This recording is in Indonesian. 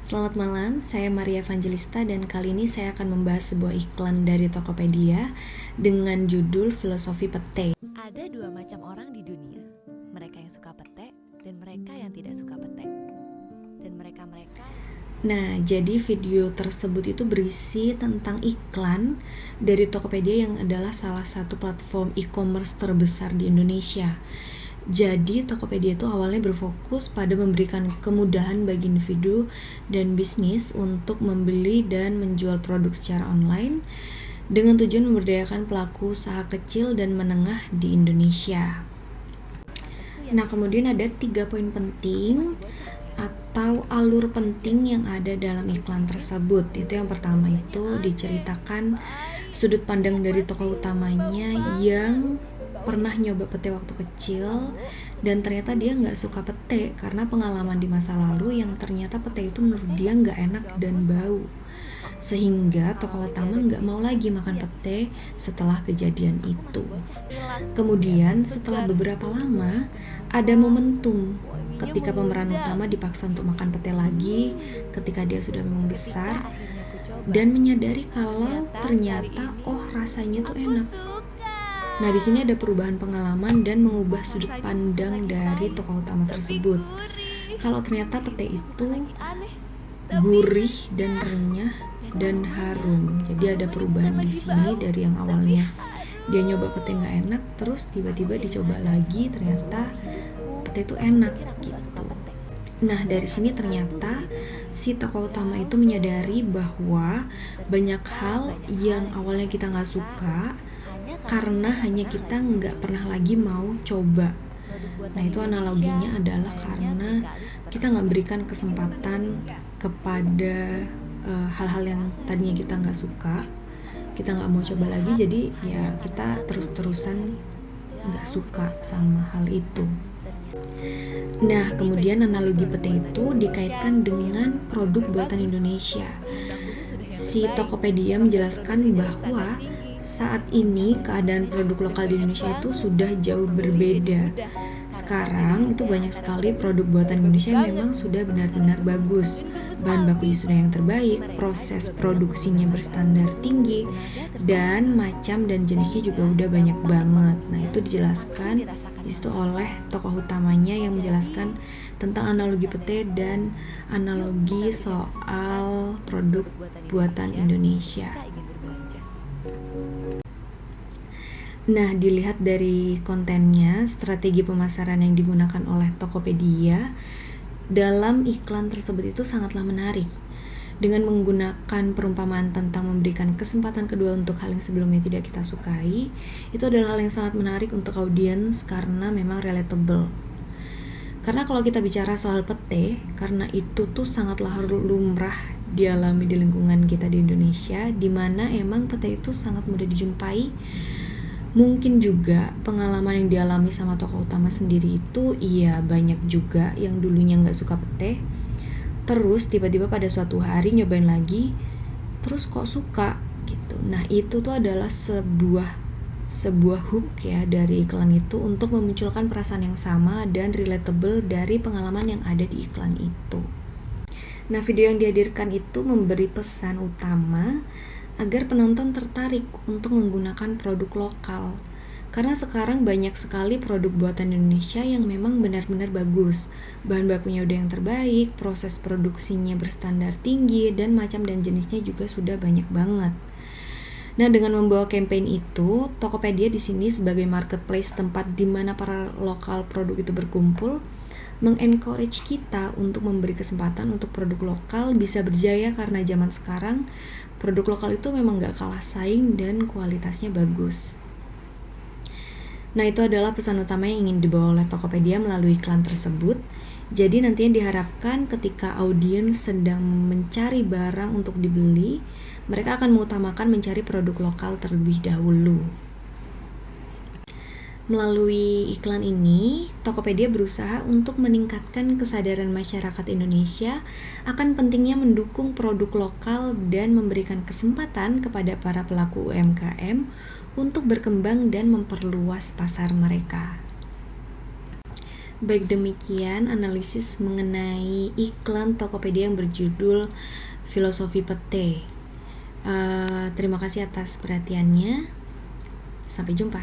Selamat malam, saya Maria Evangelista dan kali ini saya akan membahas sebuah iklan dari Tokopedia dengan judul Filosofi Pete. Ada dua macam orang di dunia, mereka yang suka petek dan mereka yang tidak suka petek. Dan mereka-mereka. Nah, jadi video tersebut itu berisi tentang iklan dari Tokopedia yang adalah salah satu platform e-commerce terbesar di Indonesia. Jadi Tokopedia itu awalnya berfokus pada memberikan kemudahan bagi individu dan bisnis untuk membeli dan menjual produk secara online dengan tujuan memberdayakan pelaku usaha kecil dan menengah di Indonesia. Nah, kemudian ada 3 poin penting atau alur penting yang ada dalam iklan tersebut. Itu yang pertama itu diceritakan sudut pandang dari tokoh utamanya yang pernah nyoba pete waktu kecil dan ternyata dia nggak suka pete karena pengalaman di masa lalu yang ternyata pete itu menurut dia nggak enak dan bau, sehingga tokoh utama nggak mau lagi makan pete setelah kejadian itu. Kemudian setelah beberapa lama ada momentum ketika pemeran utama dipaksa untuk makan pete lagi ketika dia sudah memang besar dan menyadari kalau ternyata rasanya tuh enak. Nah, di sini ada perubahan pengalaman dan mengubah sudut pandang dari tokoh utama tersebut. Kalau ternyata pete itu gurih dan renyah dan harum. Jadi ada perubahan di sini dari yang awalnya dia nyoba pete nggak enak, terus tiba-tiba dicoba lagi ternyata pete itu enak gitu. Nah, dari sini ternyata si tokoh utama itu menyadari bahwa banyak hal yang awalnya kita nggak suka karena hanya kita nggak pernah lagi mau coba. Nah, itu analoginya adalah karena kita nggak berikan kesempatan kepada hal-hal yang tadinya kita nggak suka, kita nggak mau coba lagi, jadi ya kita terus-terusan nggak suka sama hal itu. Nah, kemudian analogi pete itu dikaitkan dengan produk buatan Indonesia. Si Tokopedia menjelaskan bahwa saat ini keadaan produk lokal di Indonesia itu sudah jauh berbeda. Sekarang itu banyak sekali produk buatan Indonesia yang memang sudah benar-benar bagus. Bahan bakunya sudah yang terbaik, proses produksinya berstandar tinggi, dan macam dan jenisnya juga udah banyak banget. Nah, itu dijelaskan di situ oleh tokoh utamanya yang menjelaskan tentang analogi pete dan analogi soal produk buatan Indonesia. Nah, dilihat dari kontennya, strategi pemasaran yang digunakan oleh Tokopedia dalam iklan tersebut itu sangatlah menarik. Dengan menggunakan perumpamaan tentang memberikan kesempatan kedua untuk hal yang sebelumnya tidak kita sukai, itu adalah hal yang sangat menarik untuk audiens karena memang relatable. Karena kalau kita bicara soal pete, karena itu tuh sangatlah lumrah dialami di lingkungan kita di Indonesia, di mana emang pete itu sangat mudah dijumpai. Mungkin juga pengalaman yang dialami sama tokoh utama sendiri itu banyak juga yang dulunya gak suka pete, terus tiba-tiba pada suatu hari nyobain lagi, terus kok suka gitu. Nah, itu tuh adalah sebuah hook ya dari iklan itu untuk memunculkan perasaan yang sama dan relatable dari pengalaman yang ada di iklan itu. Nah, video yang dihadirkan itu memberi pesan utama agar penonton tertarik untuk menggunakan produk lokal. Karena sekarang banyak sekali produk buatan Indonesia yang memang benar-benar bagus. Bahan bakunya udah yang terbaik, proses produksinya berstandar tinggi, dan macam dan jenisnya juga sudah banyak banget. Nah, dengan membawa campaign itu, Tokopedia di sini sebagai marketplace tempat di mana para lokal produk itu berkumpul, mengencourage kita untuk memberi kesempatan untuk produk lokal bisa berjaya karena zaman sekarang produk lokal itu memang gak kalah saing dan kualitasnya bagus. Nah, itu adalah pesan utama yang ingin dibawa oleh Tokopedia melalui iklan tersebut. Jadi nantinya diharapkan ketika audiens sedang mencari barang untuk dibeli, mereka akan mengutamakan mencari produk lokal terlebih dahulu. Melalui iklan ini, Tokopedia berusaha untuk meningkatkan kesadaran masyarakat Indonesia akan pentingnya mendukung produk lokal dan memberikan kesempatan kepada para pelaku UMKM untuk berkembang dan memperluas pasar mereka. Baik, demikian analisis mengenai iklan Tokopedia yang berjudul Filosofi Pete. Terima kasih atas perhatiannya. Sampai jumpa.